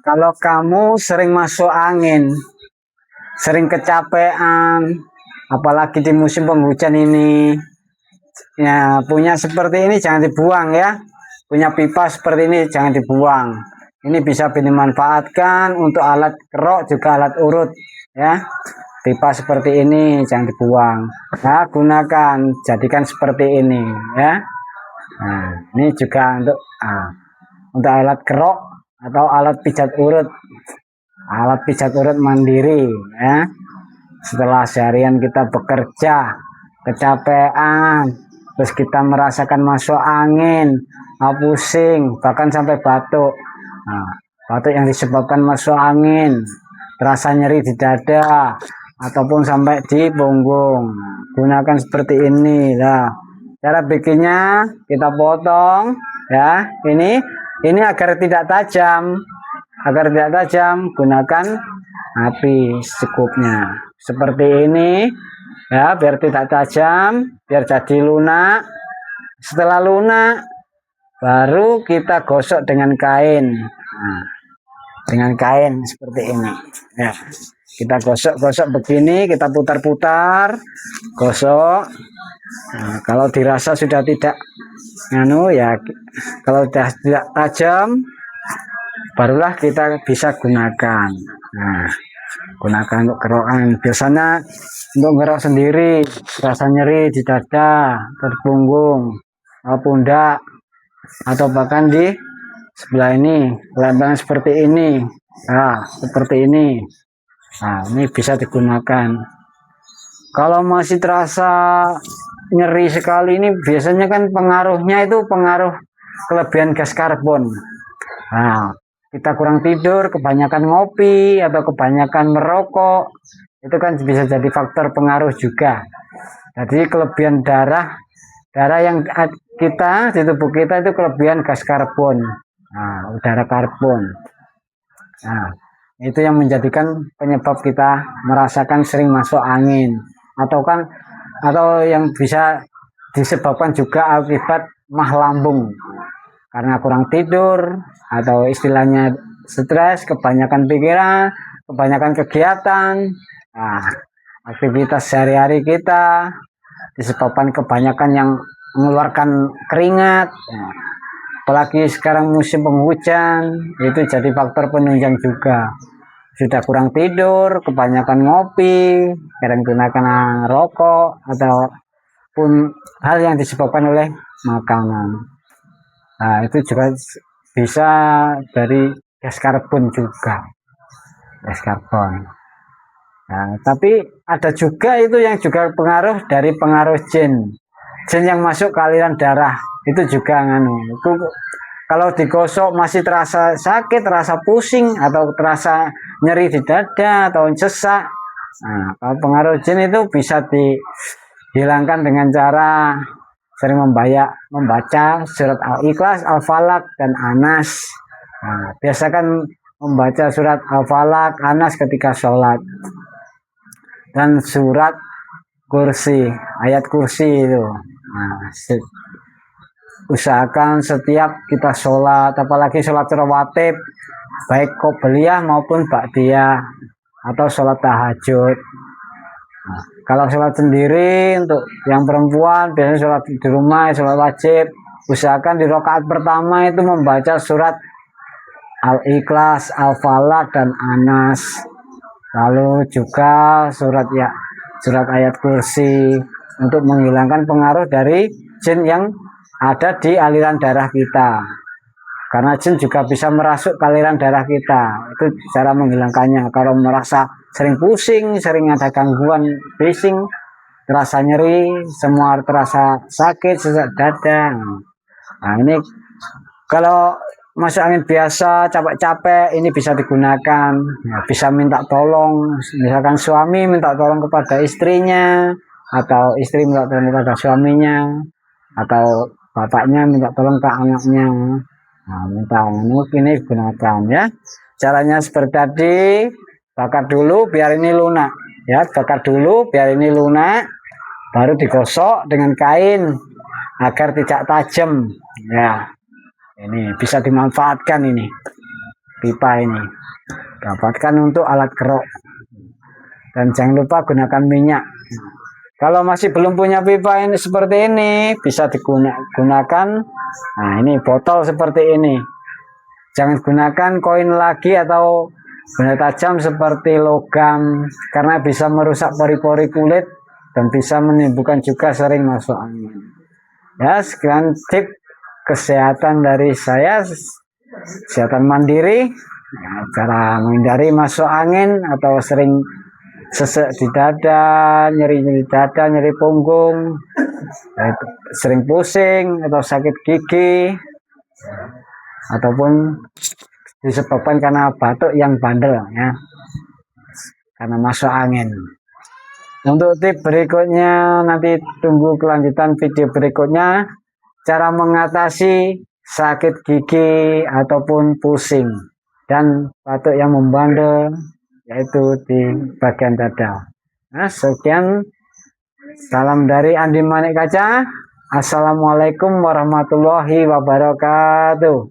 Kalau kamu sering masuk angin, sering kecapean, apalagi di musim penghujan ini, ya punya seperti ini jangan dibuang ya. Punya pipa seperti ini jangan dibuang. Ini bisa dimanfaatkan untuk alat kerok juga alat urut ya. Pipa seperti ini jangan dibuang. Nah, gunakan, jadikan seperti ini ya. Nah, ini juga untuk alat kerok atau alat pijat urut. Alat pijat urut mandiri ya. Setelah seharian kita bekerja, kecapean, terus kita merasakan masuk angin, pusing, bahkan sampai batuk. Nah, batuk yang disebabkan masuk angin, terasa nyeri di dada, ataupun sampai di punggung. Gunakan seperti ini lah. Cara bikinnya kita potong ya. Ini agar tidak tajam. Agar tidak tajam, gunakan api secukupnya. Seperti ini ya, biar tidak tajam, biar jadi lunak. Setelah lunak, baru kita gosok dengan kain. Nah, dengan kain seperti ini ya, kita gosok-gosok begini, kita putar-putar, gosok. Nah, kalau dirasa sudah tidak ya, kalau sudah tidak tajam, barulah kita bisa gunakan. Nah, gunakan untuk kerokan. Biasanya untuk ngerok sendiri, rasa nyeri di dada, punggung, pundak, atau bahkan di sebelah ini, lembangan seperti ini. Nah, seperti ini. Nah, ini bisa digunakan. Kalau masih terasa nyeri sekali, ini biasanya kan pengaruhnya itu pengaruh kelebihan gas karbon. Nah, kita kurang tidur, kebanyakan ngopi, atau kebanyakan merokok, itu kan bisa jadi faktor pengaruh juga. Jadi kelebihan darah yang kita di tubuh kita itu kelebihan gas karbon, udara karbon. Nah, itu yang menjadikan penyebab kita merasakan sering masuk angin, atau yang bisa disebabkan juga akibat mah lambung. Karena kurang tidur, atau istilahnya stres, kebanyakan pikiran, kebanyakan kegiatan, aktivitas sehari-hari kita disebabkan kebanyakan yang mengeluarkan keringat. Apalagi sekarang musim penghujan, itu jadi faktor penunjang juga. Sudah kurang tidur, kebanyakan ngopi, kadang gunakan rokok, ataupun hal yang disebabkan oleh makanan. Nah, itu juga bisa dari gas karbon juga. Gas karbon. Nah, tapi ada juga itu yang juga pengaruh dari pengaruh jin. Jin yang masuk ke aliran darah. Itu juga itu kalau digosok masih terasa sakit, terasa pusing, atau terasa nyeri di dada atau sesak. Nah, kalau pengaruh jin itu bisa dihilangkan dengan cara sering membaca surat Al-Ikhlas, Al-Falaq, dan Anas. Nah, biasakan membaca surat Al-Falaq, Anas ketika sholat, dan surat kursi, ayat kursi itu. Nah, usahakan setiap kita sholat, apalagi sholat rawatib, baik qobliyah maupun ba'diyah, atau sholat tahajud. Nah, kalau sholat sendiri untuk yang perempuan biasanya sholat di rumah, sholat wajib, usahakan di rakaat pertama itu membaca surat Al-Ikhlas, Al-Falaq, dan Anas. Lalu juga surat ayat kursi untuk menghilangkan pengaruh dari jin yang ada di aliran darah kita. Karena jin juga bisa merasuk ke aliran darah kita. Itu cara menghilangkannya. Kalau merasa sering pusing, sering ada gangguan bising, terasa nyeri, semua terasa sakit, sesak dada. Nah, ini kalau masuk angin biasa, capek-capek, ini bisa digunakan. Ya, bisa minta tolong, misalkan suami minta tolong kepada istrinya, atau istri minta tolong kepada suaminya, atau bapaknya minta tolong ke anaknya. Nah, ini gunakan ya. Caranya seperti tadi, bakar dulu biar ini lunak ya, bakar dulu biar ini lunak, baru digosok dengan kain agar tidak tajam ya. Ini bisa dimanfaatkan ini. pipa ini. Dapatkan untuk alat kerok. Dan jangan lupa gunakan minyak. Kalau masih belum punya pipa ini seperti ini, bisa digunakan. Nah, ini botol seperti ini. Jangan gunakan koin lagi atau benda tajam seperti logam, karena bisa merusak pori-pori kulit dan bisa menimbulkan juga sering masuk angin. Ya, sekian tip kesehatan dari saya, kesehatan mandiri. Ya, cara menghindari masuk angin atau sering sesek di dada, nyeri dada, nyeri punggung, sering pusing atau sakit gigi, ataupun disebabkan karena batuk yang bandel ya, karena masuk angin. Untuk tip berikutnya nanti tunggu kelanjutan video berikutnya, cara mengatasi sakit gigi ataupun pusing dan batuk yang membandel, yaitu di bagian dada. Nah, sekian, salam dari Andi Manik Kaca. Assalamualaikum warahmatullahi wabarakatuh.